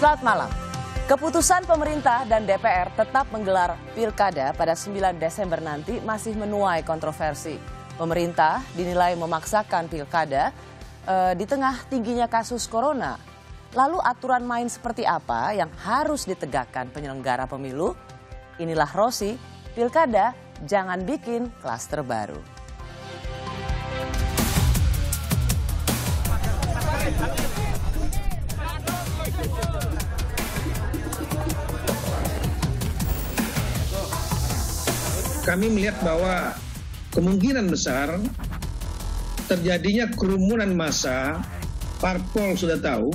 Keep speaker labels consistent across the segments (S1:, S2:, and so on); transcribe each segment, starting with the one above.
S1: Selamat malam. Keputusan pemerintah dan DPR tetap menggelar pilkada pada 9 Desember nanti masih menuai kontroversi. Pemerintah dinilai memaksakan pilkada di tengah tingginya kasus corona. Lalu aturan main seperti apa yang harus ditegakkan penyelenggara pemilu? Inilah Rosi, pilkada jangan bikin klaster baru.
S2: Kami melihat bahwa kemungkinan besar terjadinya kerumunan massa, parpol sudah tahu,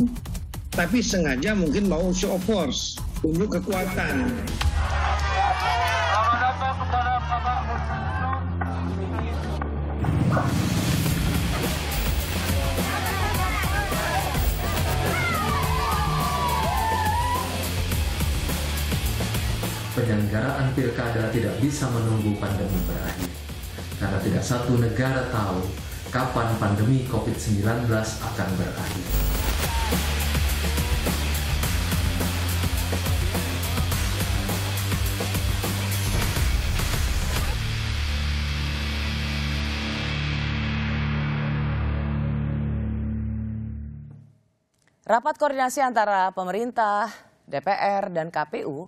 S2: tapi sengaja mungkin mau show of force, unjuk kekuatan.
S3: Penyelenggaraan pilkada tidak bisa menunggu pandemi berakhir, karena tidak satu negara tahu kapan pandemi COVID-19 akan berakhir.
S1: Rapat koordinasi antara pemerintah, DPR, dan KPU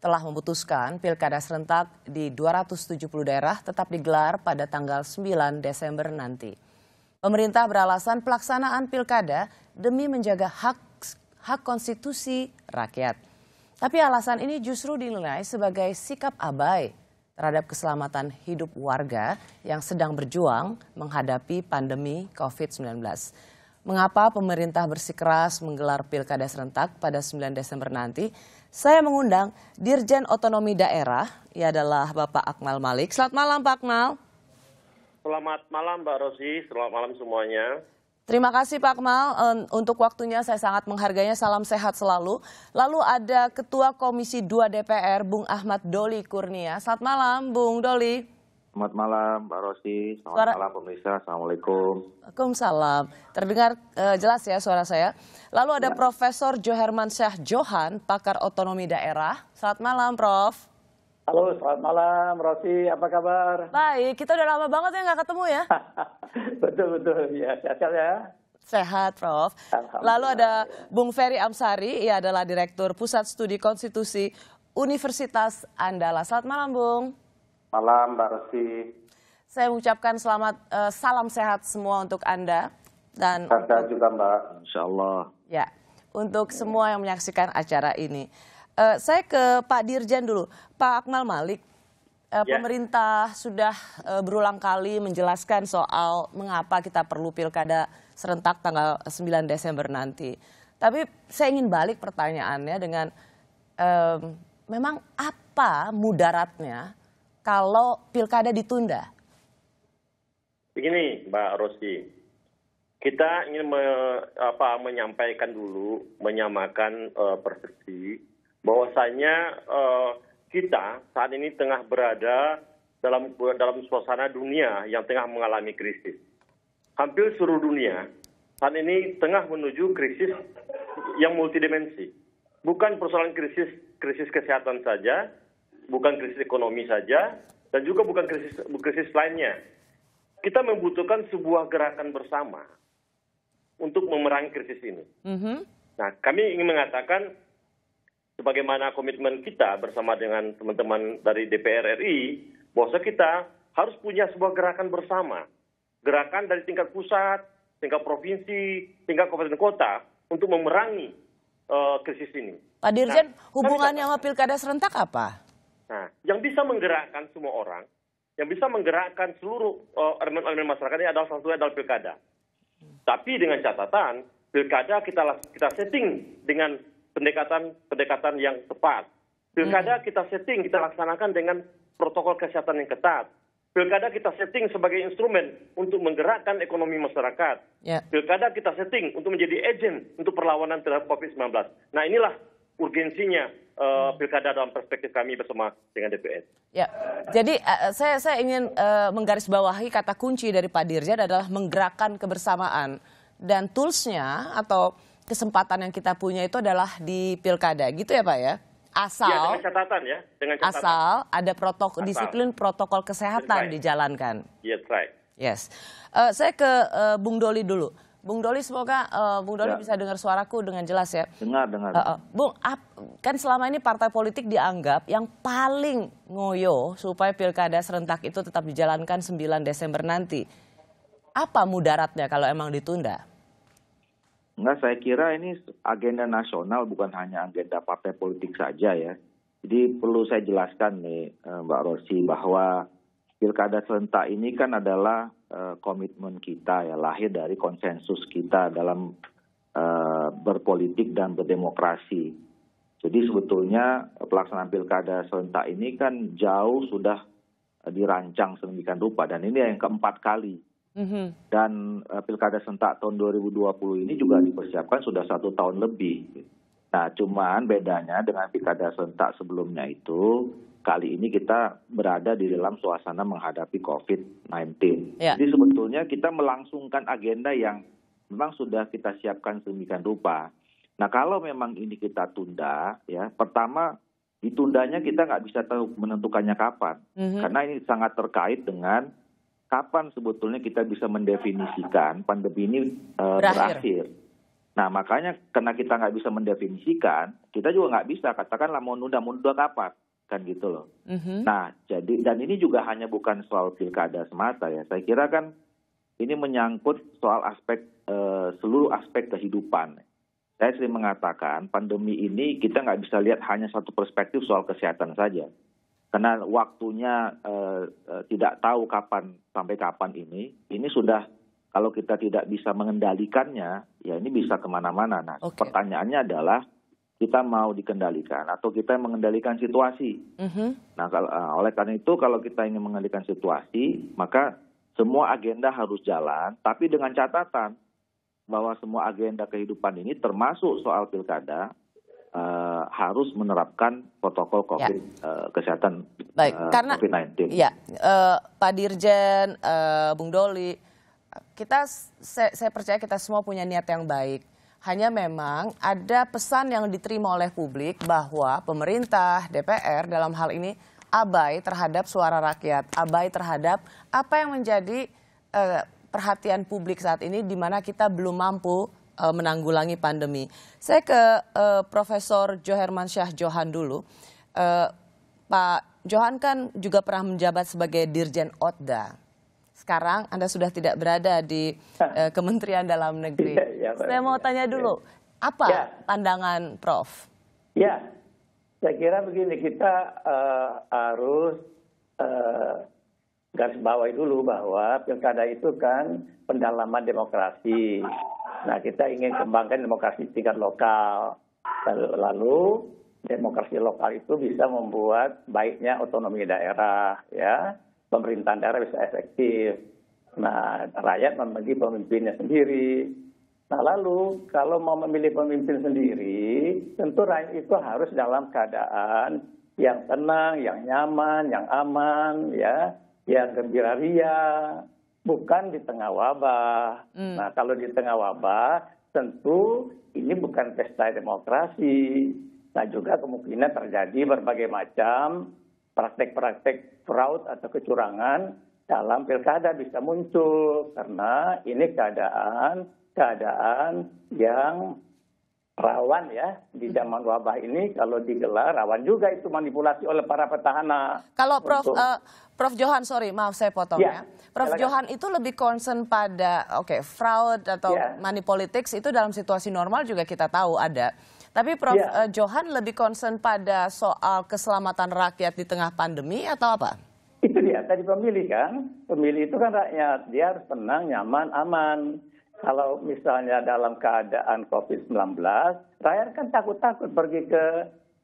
S1: telah memutuskan pilkada serentak di 270 daerah tetap digelar pada tanggal 9 Desember nanti. Pemerintah beralasan pelaksanaan pilkada demi menjaga hak konstitusi rakyat. Tapi alasan ini justru dinilai sebagai sikap abai terhadap keselamatan hidup warga yang sedang berjuang menghadapi pandemi COVID-19. Mengapa pemerintah bersikeras menggelar pilkada serentak pada 9 Desember nanti? Saya mengundang Dirjen Otonomi Daerah, ia adalah Bapak Akmal Malik. Selamat malam Pak Akmal.
S4: Selamat malam Mbak Rosi, selamat malam semuanya.
S1: Terima kasih Pak Akmal untuk waktunya, saya sangat menghargainya, salam sehat selalu. Lalu ada Ketua Komisi 2 DPR, Bung Ahmad Doli Kurnia. Selamat malam Bung Doli.
S5: Selamat malam Mbak Rosi, selamat malam pemirsa, Assalamualaikum.
S1: Waalaikumsalam. Terdengar jelas ya suara saya. Lalu ada Profesor Joherman Syah Johan, pakar otonomi daerah. Selamat malam Prof.
S6: Halo, selamat malam Rosi, apa kabar?
S1: Baik, kita udah lama banget ya nggak ketemu ya.
S6: Betul, ya sehat ya.
S1: Sehat Prof. Lalu ada Bung Ferry Amsari, ia adalah Direktur Pusat Studi Konstitusi Universitas Andala. Selamat malam Bung.
S5: Malam Mbak Rosi.
S1: Saya mengucapkan salam sehat semua untuk Anda. Dan
S5: sehat juga Mbak, insya Allah.
S1: Ya, untuk semua yang menyaksikan acara ini. Saya ke Pak Dirjen dulu. Pak Akmal Malik, pemerintah sudah berulang kali menjelaskan soal mengapa kita perlu pilkada serentak tanggal 9 Desember nanti. Tapi saya ingin balik pertanyaannya dengan memang apa mudaratnya kalau pilkada ditunda?
S4: Begini Mbak Rosi, kita ingin menyampaikan dulu, menyamakan persepsi bahwasanya kita saat ini tengah berada dalam suasana dunia yang tengah mengalami krisis. Hampir seluruh dunia saat ini tengah menuju krisis yang multidimensi. Bukan persoalan krisis kesehatan saja, bukan krisis ekonomi saja, dan juga bukan krisis lainnya. Kita membutuhkan sebuah gerakan bersama untuk memerangi krisis ini. Nah, kami ingin mengatakan, sebagaimana komitmen kita bersama dengan teman-teman dari DPR RI, bahwa kita harus punya sebuah gerakan bersama. Gerakan dari tingkat pusat, tingkat provinsi, tingkat kabupaten kota, untuk memerangi krisis ini.
S1: Pak Dirjen, hubungannya sama pilkada serentak apa?
S4: Nah, yang bisa menggerakkan semua orang, yang bisa menggerakkan seluruh elemen masyarakat ini adalah satu adalah pilkada. Tapi dengan catatan, pilkada kita setting dengan pendekatan yang tepat. Pilkada kita setting, kita laksanakan dengan protokol kesehatan yang ketat. Pilkada kita setting sebagai instrumen untuk menggerakkan ekonomi masyarakat. Pilkada kita setting untuk menjadi agent untuk perlawanan terhadap COVID-19. Nah, inilah urgensinya pilkada dalam perspektif kami bersama dengan DPR.
S1: Ya, jadi saya ingin menggarisbawahi kata kunci dari Pak Dirjen adalah menggerakkan kebersamaan, dan toolsnya atau kesempatan yang kita punya itu adalah di pilkada, gitu ya Pak ya? Asal,
S4: dengan catatan ya, dengan catatan.
S1: Asal ada disiplin protokol kesehatan dijalankan.
S4: Yes, right.
S1: Yes. Saya ke Bung Doli dulu. Bung Doli, semoga Bung Doli bisa dengar suaraku dengan jelas ya.
S5: Dengar.
S1: Bung, kan selama ini partai politik dianggap yang paling ngoyo supaya pilkada serentak itu tetap dijalankan 9 Desember nanti. Apa mudaratnya kalau emang ditunda?
S5: Enggak, saya kira ini agenda nasional, bukan hanya agenda partai politik saja ya. Jadi perlu saya jelaskan nih Mbak Rosi, bahwa pilkada serentak ini kan adalah komitmen kita ya, lahir dari konsensus kita dalam berpolitik dan berdemokrasi. Jadi sebetulnya pelaksanaan pilkada serentak ini kan jauh sudah dirancang sedemikian rupa, dan ini yang keempat kali. Dan pilkada serentak tahun 2020 ini juga dipersiapkan sudah 1 tahun lebih. Nah, cuman bedanya dengan pilkada serentak sebelumnya itu, kali ini kita berada di dalam suasana menghadapi COVID-19.
S1: Ya.
S5: Jadi sebetulnya kita melangsungkan agenda yang memang sudah kita siapkan sedemikian rupa. Nah, kalau memang ini kita tunda, ya, pertama ditundanya kita nggak bisa tahu menentukannya kapan, karena ini sangat terkait dengan kapan sebetulnya kita bisa mendefinisikan pandemi ini berakhir. Nah, makanya karena kita nggak bisa mendefinisikan, kita juga nggak bisa katakanlah mau nunda kapan, kan gitu loh. Nah, jadi, dan ini juga hanya bukan soal pilkada semata ya. Saya kira kan ini menyangkut soal aspek seluruh aspek kehidupan. Saya sering mengatakan pandemi ini kita nggak bisa lihat hanya satu perspektif soal kesehatan saja. Karena waktunya tidak tahu sampai kapan ini sudah, kalau kita tidak bisa mengendalikannya, ya ini bisa kemana-mana. Nah, pertanyaannya adalah kita mau dikendalikan atau kita mengendalikan situasi. Nah, oleh karena itu kalau kita ingin mengendalikan situasi, maka semua agenda harus jalan, tapi dengan catatan bahwa semua agenda kehidupan ini termasuk soal pilkada, harus menerapkan protokol kesehatan COVID-19.
S1: Ya, Pak Dirjen, Bung Doli, saya percaya kita semua punya niat yang baik. Hanya memang ada pesan yang diterima oleh publik bahwa pemerintah, DPR dalam hal ini abai terhadap suara rakyat, abai terhadap apa yang menjadi perhatian publik saat ini, di mana kita belum mampu menanggulangi pandemi. Saya ke Profesor Johermansyah Johan dulu. Pak Johan kan juga pernah menjabat sebagai Dirjen Otda. Sekarang Anda sudah tidak berada di Kementerian Dalam Negeri. Saya mau tanya dulu, apa pandangan Prof?
S6: Ya, saya kira begini, kita harus garis bawahi dulu bahwa pilkada itu kan pendalaman demokrasi. Nah, kita ingin kembangkan demokrasi tingkat lokal. Lalu demokrasi lokal itu bisa membuat baiknya otonomi daerah, ya. Pemerintahan daerah bisa efektif. Nah, rakyat memilih pemimpinnya sendiri. Nah, lalu kalau mau memilih pemimpin sendiri, tentu rakyat itu harus dalam keadaan yang tenang, yang nyaman, yang aman, ya, yang gembira ria. Bukan di tengah wabah. Nah, kalau di tengah wabah, tentu ini bukan pesta demokrasi. Nah, juga kemungkinan terjadi berbagai macam praktek-praktek fraud atau kecurangan dalam pilkada bisa muncul. Karena ini keadaan yang rawan ya, di zaman wabah ini kalau digelar rawan juga itu manipulasi oleh para petahana.
S1: Kalau Prof Johan, sorry maaf saya potong ya. Prof Johan itu lebih concern pada fraud atau money politics itu dalam situasi normal juga kita tahu ada. Tapi Prof Johan lebih concern pada soal keselamatan rakyat di tengah pandemi atau apa?
S6: Itu dia tadi pemilih kan. Pemilih itu kan rakyat, dia harus tenang, nyaman, aman. Kalau misalnya dalam keadaan COVID-19, rakyat kan takut-takut pergi ke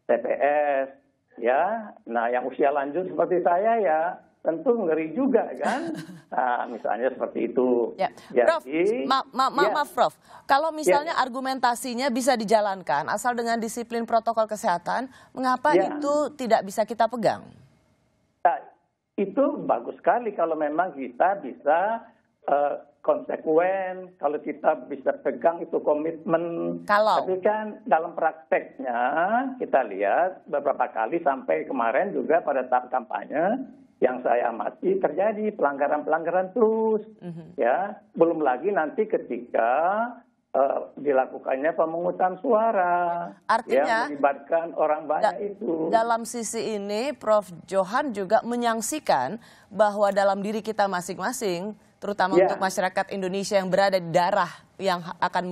S6: TPS, ya. Nah, yang usia lanjut seperti saya ya, tentu ngeri juga kan. Nah, misalnya seperti itu.
S1: Ya. Prof, maaf Prof, kalau misalnya argumentasinya bisa dijalankan asal dengan disiplin protokol kesehatan, mengapa itu tidak bisa kita pegang?
S6: Nah, itu bagus sekali kalau memang kita bisa konsekuen, kalau kita bisa pegang itu komitmen. Tapi kan dalam prakteknya kita lihat beberapa kali sampai kemarin juga pada tahap kampanye yang saya amati terjadi pelanggaran-pelanggaran terus. Ya, belum lagi nanti ketika dilakukannya pemungutan suara,
S1: artinya
S6: yang melibatkan orang banyak itu.
S1: Dalam sisi ini, Prof. Johan juga menyaksikan bahwa dalam diri kita masing-masing, terutama untuk masyarakat Indonesia yang berada di daerah yang akan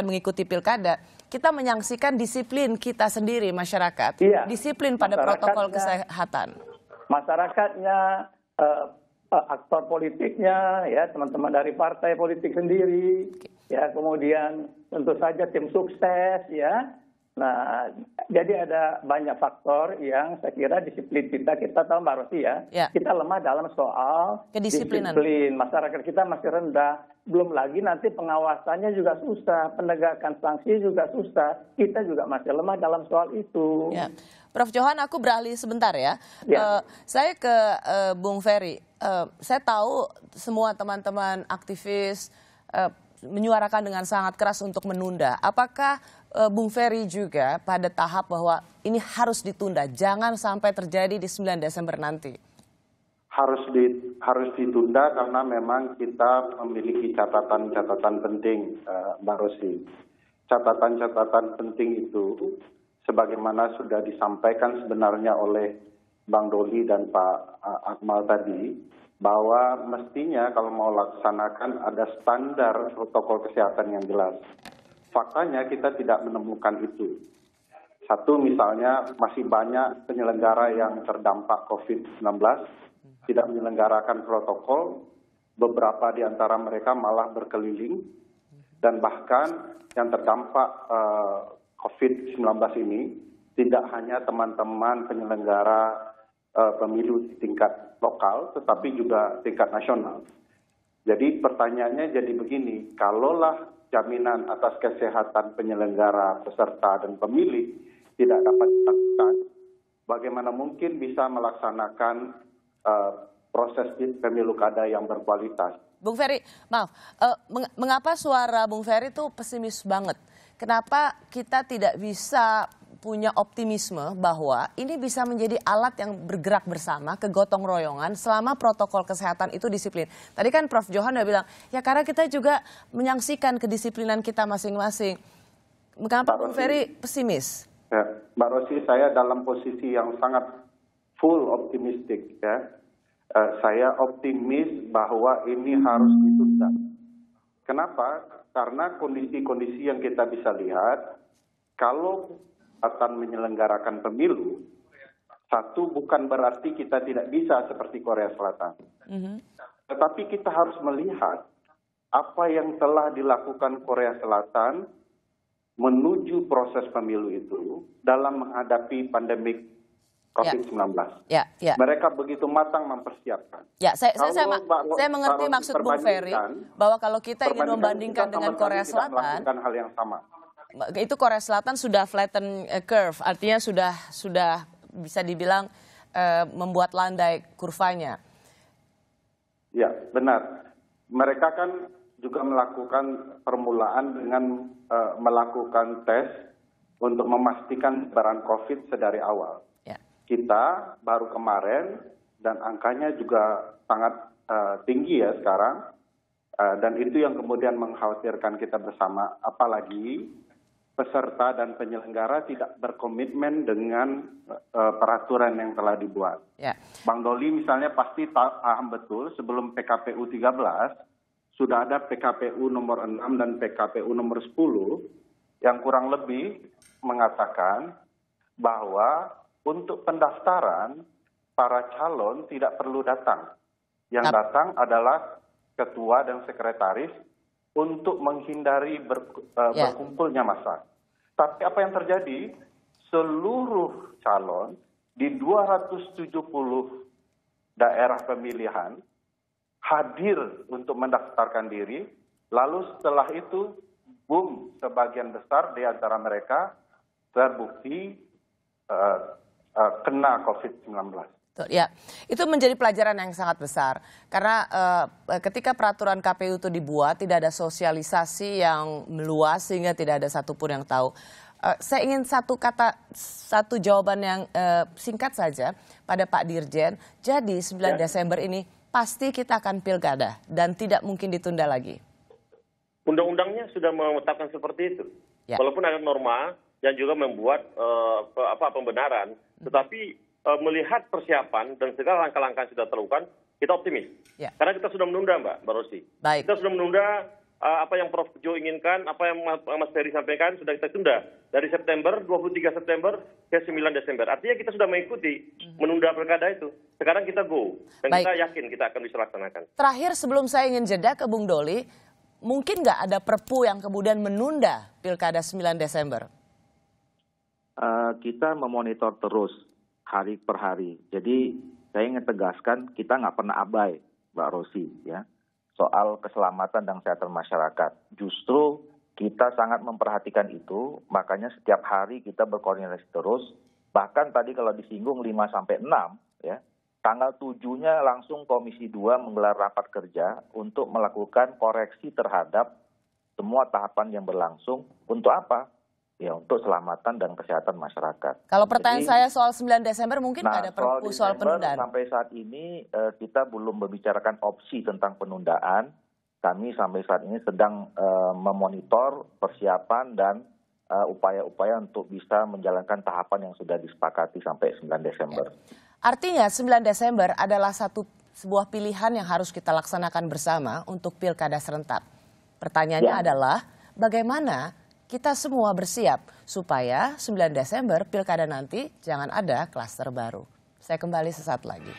S1: mengikuti pilkada, kita menyaksikan disiplin kita sendiri masyarakat, disiplin pada protokol kesehatan.
S6: Masyarakatnya, aktor politiknya, ya teman-teman dari partai politik sendiri, ya kemudian tentu saja tim sukses, ya. Nah, jadi ada banyak faktor yang saya kira disiplin kita tahu Mbak Rosi ya, kita lemah dalam soal
S1: kedisiplinan.
S6: Disiplin. Masyarakat kita masih rendah, belum lagi nanti pengawasannya juga susah, penegakan sanksi juga susah, kita juga masih lemah dalam soal itu.
S1: Ya. Prof. Johan, aku beralih sebentar ya. Saya ke Bung Ferry. Saya tahu semua teman-teman aktivis menyuarakan dengan sangat keras untuk menunda. Apakah Bung Ferry juga pada tahap bahwa ini harus ditunda, jangan sampai terjadi di 9 Desember nanti?
S7: Harus ditunda karena memang kita memiliki catatan-catatan penting, Mbak Rosi. Catatan-catatan penting itu sebagaimana sudah disampaikan sebenarnya oleh Bang Doli dan Pak Akmal tadi, bahwa mestinya kalau mau laksanakan ada standar protokol kesehatan yang jelas. Faktanya kita tidak menemukan itu. Satu, misalnya masih banyak penyelenggara yang terdampak COVID-19 tidak menyelenggarakan protokol, beberapa di antara mereka malah berkeliling, dan bahkan yang terdampak COVID-19 ini tidak hanya teman-teman penyelenggara pemilu di tingkat lokal, tetapi juga tingkat nasional. Jadi pertanyaannya jadi begini, kalaulah jaminan atas kesehatan penyelenggara, peserta, dan pemilih tidak dapat dilakukan, bagaimana mungkin bisa melaksanakan proses pemilu kada yang berkualitas?
S1: Bung Ferry, maaf, mengapa suara Bung Ferry itu pesimis banget? Kenapa kita tidak bisa punya optimisme bahwa ini bisa menjadi alat yang bergerak bersama, kegotong royongan selama protokol kesehatan itu disiplin. Tadi kan Prof. Johan udah bilang, ya karena kita juga menyaksikan kedisiplinan kita masing-masing. Mengapa Bung Ferry pesimis?
S7: Ya, Mbak Rosi, saya dalam posisi yang sangat full optimistik, ya. Saya optimis bahwa ini harus ditunda. Kenapa? Karena kondisi-kondisi yang kita bisa lihat, kalau akan menyelenggarakan pemilu, satu, bukan berarti kita tidak bisa seperti Korea Selatan. Tetapi kita harus melihat apa yang telah dilakukan Korea Selatan menuju proses pemilu itu dalam menghadapi pandemik COVID-19. Mereka begitu matang mempersiapkan.
S1: Saya mengerti maksud Bung Ferry bahwa kalau kita ingin membandingkan dengan Korea Selatan,
S7: hal yang sama.
S1: Itu Korea Selatan sudah flatten curve, artinya sudah bisa dibilang membuat landai kurvanya. Ya,
S7: benar. Mereka kan juga melakukan permulaan dengan melakukan tes untuk memastikan penyebaran COVID sedari awal. Kita baru kemarin dan angkanya juga sangat tinggi ya sekarang, dan itu yang kemudian mengkhawatirkan kita bersama, apalagi peserta dan penyelenggara tidak berkomitmen dengan peraturan yang telah dibuat. Bang Doli misalnya pasti paham betul sebelum PKPU 13 sudah ada PKPU nomor 6 dan PKPU nomor 10 yang kurang lebih mengatakan bahwa untuk pendaftaran para calon tidak perlu datang. Yang datang adalah ketua dan sekretaris untuk menghindari berkumpulnya massa. Tapi apa yang terjadi? Seluruh calon di 270 daerah pemilihan hadir untuk mendaftarkan diri, lalu setelah itu, boom, sebagian besar di antara mereka terbukti kena COVID-19.
S1: Ya, itu menjadi pelajaran yang sangat besar karena ketika peraturan KPU itu dibuat tidak ada sosialisasi yang meluas sehingga tidak ada satupun yang tahu. Saya ingin satu jawaban yang singkat saja pada Pak Dirjen. Jadi 9 Desember ini pasti kita akan pilkada dan tidak mungkin ditunda lagi.
S4: Undang-undangnya sudah menetapkan seperti itu, walaupun ada norma yang juga membuat pembenaran, tetapi melihat persiapan dan segala langkah-langkah yang sudah terlakukan, kita optimis. Karena kita sudah menunda, Mbak Rosi. Kita sudah menunda apa yang Prof. Jo inginkan, apa yang Mas Ferry sampaikan, sudah kita tunda. Dari September, 23 September ke 9 Desember. Artinya kita sudah mengikuti menunda pilkada itu. Sekarang kita go. Dan kita yakin kita akan bisa laksanakan.
S1: Terakhir sebelum saya ingin jeda ke Bung Doli, mungkin nggak ada perpu yang kemudian menunda pilkada 9 Desember?
S5: Kita memonitor terus hari per hari. Jadi saya ingin tegaskan kita nggak pernah abai, Mbak Rosi, ya, soal keselamatan dan kesehatan masyarakat. Justru kita sangat memperhatikan itu, makanya setiap hari kita berkoordinasi terus. Bahkan tadi kalau disinggung 5-6, ya, tanggal 7-nya langsung Komisi 2 menggelar rapat kerja untuk melakukan koreksi terhadap semua tahapan yang berlangsung. Untuk apa? Ya, untuk keselamatan dan kesehatan masyarakat.
S1: Kalau pertanyaan saya soal 9 Desember mungkin ada perpu soal penundaan.
S5: Sampai saat ini kita belum membicarakan opsi tentang penundaan. Kami sampai saat ini sedang memonitor persiapan dan upaya-upaya untuk bisa menjalankan tahapan yang sudah disepakati sampai 9 Desember.
S1: Artinya 9 Desember adalah sebuah pilihan yang harus kita laksanakan bersama untuk pilkada serentak. Pertanyaannya adalah bagaimana kita semua bersiap supaya 9 Desember pilkada nanti jangan ada klaster baru. Saya kembali sesaat lagi.